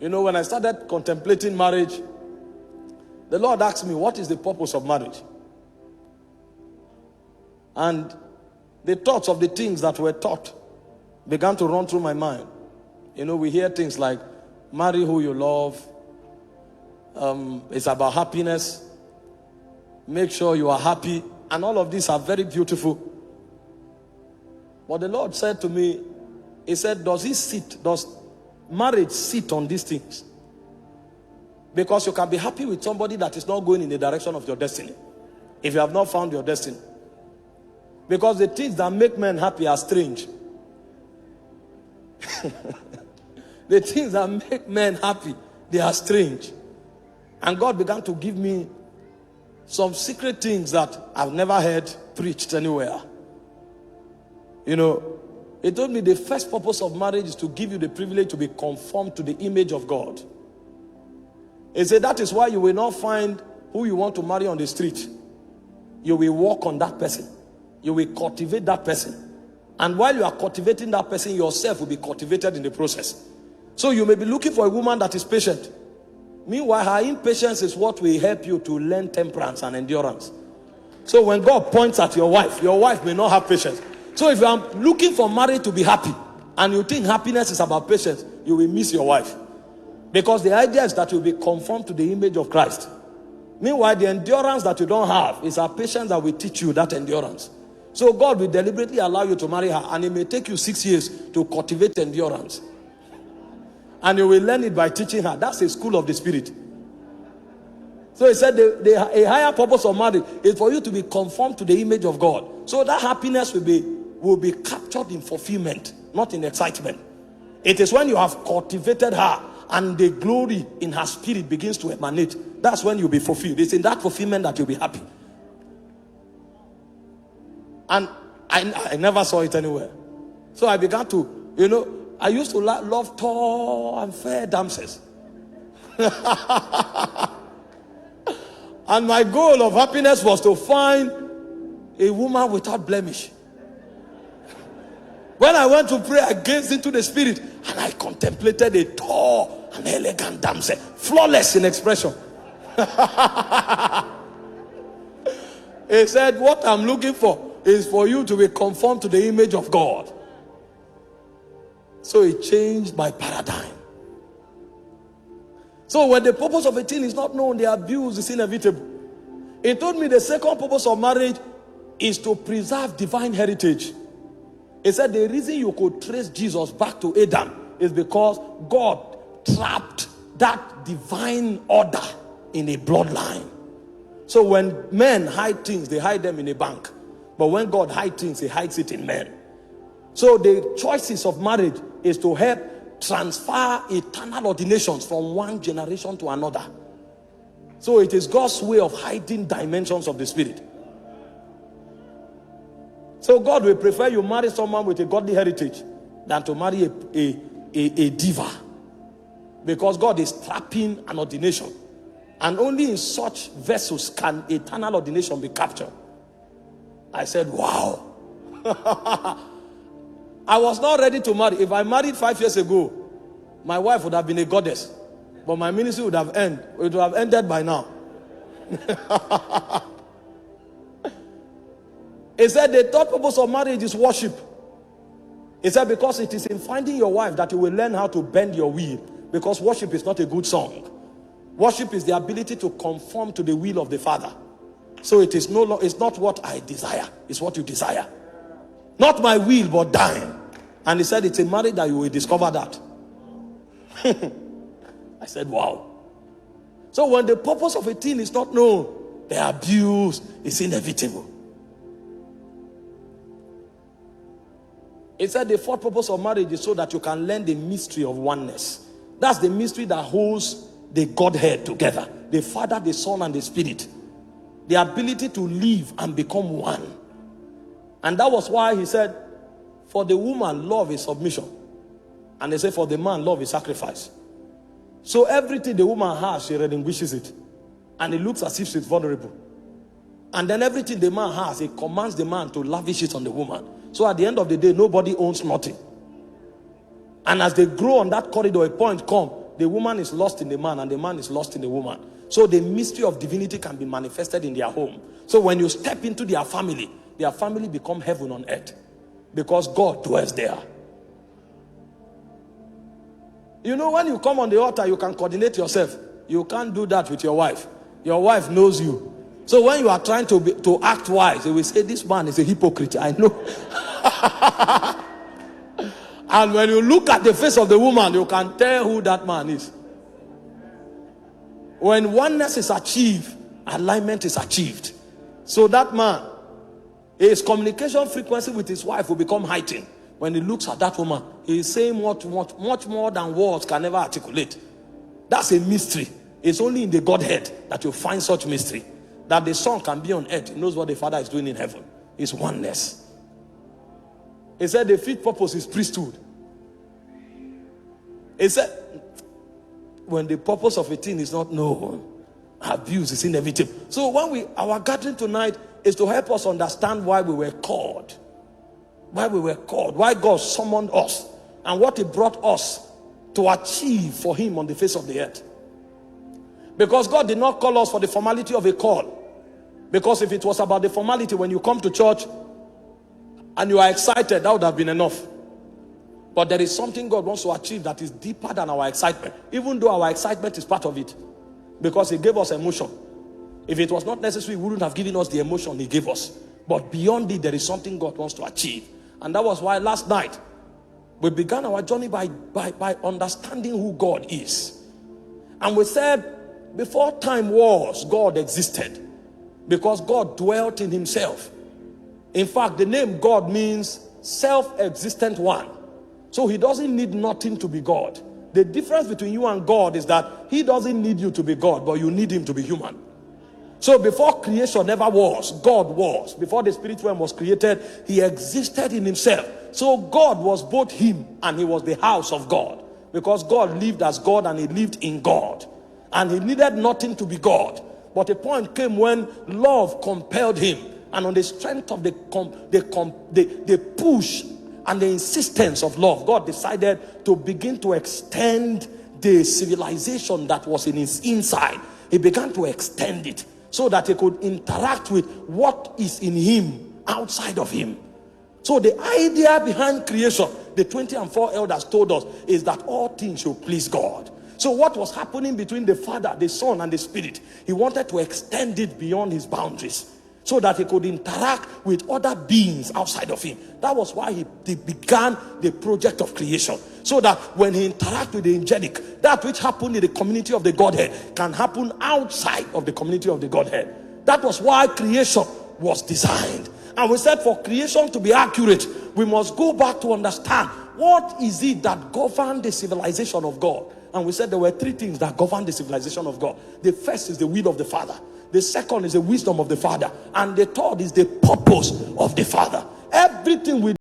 You know, when I started contemplating marriage, the Lord asked me, what is the purpose of marriage? And the thoughts of the things that were taught began to run through my mind. You know, we hear things like, marry who you love. It's about happiness. Make sure you are happy. And all of these are very beautiful. But the Lord said to me, he said, does marriage sit on these things? Because you can be happy with somebody that is not going in the direction of your destiny, if you have not found your destiny. Because the things that make men happy are strange. The things that make men happy, they are strange. And God began to give me some secret things that I've never heard preached anywhere. You know, he told me the first purpose of marriage is to give you the privilege to be conformed to the image of God. He said that is why you will not find who you want to marry on the street. You will walk on that person. You will cultivate that person. And while you are cultivating that person, yourself will be cultivated in the process. So you may be looking for a woman that is patient. Meanwhile, her impatience is what will help you to learn temperance and endurance. So when God points at your wife may not have patience. So if you are looking for marriage to be happy, and you think happiness is about patience, you will miss your wife. Because the idea is that you'll be conformed to the image of Christ. Meanwhile, the endurance that you don't have is our patience that will teach you that endurance. So God will deliberately allow you to marry her, and it may take you 6 years to cultivate endurance. And you will learn it by teaching her. That's a school of the spirit. So he said a higher purpose of marriage is for you to be conformed to the image of God. So that happiness will be captured in fulfillment, not in excitement. It is when you have cultivated her and the glory in her spirit begins to emanate, that's when you'll be fulfilled. It's in that fulfillment that you'll be happy. And I never saw it anywhere. So I began to, you know, I used to love tall and fair damsels. And my goal of happiness was to find a woman without blemish. When I went to pray, I gazed into the spirit and I contemplated a tall and elegant damsel, flawless in expression. He said, what I'm looking for is for you to be conformed to the image of God. So it changed my paradigm. So when the purpose of a thing is not known, the abuse is inevitable. He told me the second purpose of marriage is to preserve divine heritage. He said the reason you could trace Jesus back to Adam is because God trapped that divine order in a bloodline. So when men hide things, they hide them in a bank. But when God hides things, he hides it in men. So the choices of marriage is to help transfer eternal ordinations from one generation to another. So it is God's way of hiding dimensions of the spirit. So God will prefer you marry someone with a godly heritage than to marry a diva. Because God is trapping an ordination. And only in such vessels can eternal ordination be captured. I said, wow. I was not ready to marry. If I married 5 years ago, my wife would have been a goddess. But my ministry would have ended by now. He said the third purpose of marriage is worship. He said because it is in finding your wife that you will learn how to bend your will. Because worship is not a good song. Worship is the ability to conform to the will of the Father. So it is it's not what I desire, it's what you desire. Not my will, but thine. And he said it's a marriage that you will discover that. I said, wow. So when the purpose of a thing is not known, the abuse is inevitable. He said the fourth purpose of marriage is so that you can learn the mystery of oneness. That's the mystery that holds the Godhead together. The Father, the Son, and the Spirit. The ability to live and become one. And that was why he said, for the woman, love is submission. And they say, for the man, love is sacrifice. So everything the woman has, she relinquishes it. And it looks as if she's vulnerable. And then everything the man has, he commands the man to lavish it on the woman. So at the end of the day, nobody owns nothing. And as they grow on that corridor, a point comes, the woman is lost in the man and the man is lost in the woman. So the mystery of divinity can be manifested in their home. So when you step into their family become heaven on earth, because God dwells there. You know, when you come on the altar, you can coordinate yourself. You can't do that with your wife. Your wife knows you. So when you are trying to act wise, they will say, this man is a hypocrite. I know. And when you look at the face of the woman, you can tell who that man is. When oneness is achieved, alignment is achieved. So that man, his communication frequency with his wife will become heightened. When he looks at that woman, he is saying much more than words can ever articulate. That's a mystery. It's only in the Godhead that you find such mystery. That the Son can be on earth. He knows what the Father is doing in heaven. It's oneness. He said the fifth purpose is priesthood. He said, when the purpose of a thing is not known, abuse is inevitable. So when our gathering tonight is to help us understand why we were called. Why we were called. Why God summoned us. And what He brought us to achieve for Him on the face of the earth. Because God did not call us for the formality of a call. Because if it was about the formality, when you come to church and you are excited, that would have been enough. But there is something God wants to achieve that is deeper than our excitement. Even though our excitement is part of it. Because He gave us emotion. If it was not necessary, He wouldn't have given us the emotion He gave us. But beyond it, there is something God wants to achieve. And that was why last night, we began our journey by understanding who God is. And we said, before time was, God existed. Because God dwelt in Himself. In fact, the name God means self-existent one. So He doesn't need nothing to be God. The difference between you and God is that He doesn't need you to be God, but you need Him to be human. So before creation ever was, God was. Before the spirit realm was created, He existed in Himself. So God was both Him and He was the house of God. Because God lived as God and He lived in God. And He needed nothing to be God. But a point came when love compelled Him. And on the strength of the push and the insistence of love, God decided to begin to extend the civilization that was in His inside. He began to extend it so that He could interact with what is in Him outside of Him. So the idea behind creation, the 24 elders told us, is that all things should please God. So what was happening between the Father, the Son, and the Spirit, He wanted to extend it beyond His boundaries so that He could interact with other beings outside of Him. That was why He began the project of creation. So that when He interacts with the angelic, that which happened in the community of the Godhead can happen outside of the community of the Godhead. That was why creation was designed. And we said for creation to be accurate, we must go back to understand what is it that governed the civilization of God. And we said there were three things that govern the civilization of God. The first is the will of the Father. The second is the wisdom of the Father. And the third is the purpose of the Father. Everything we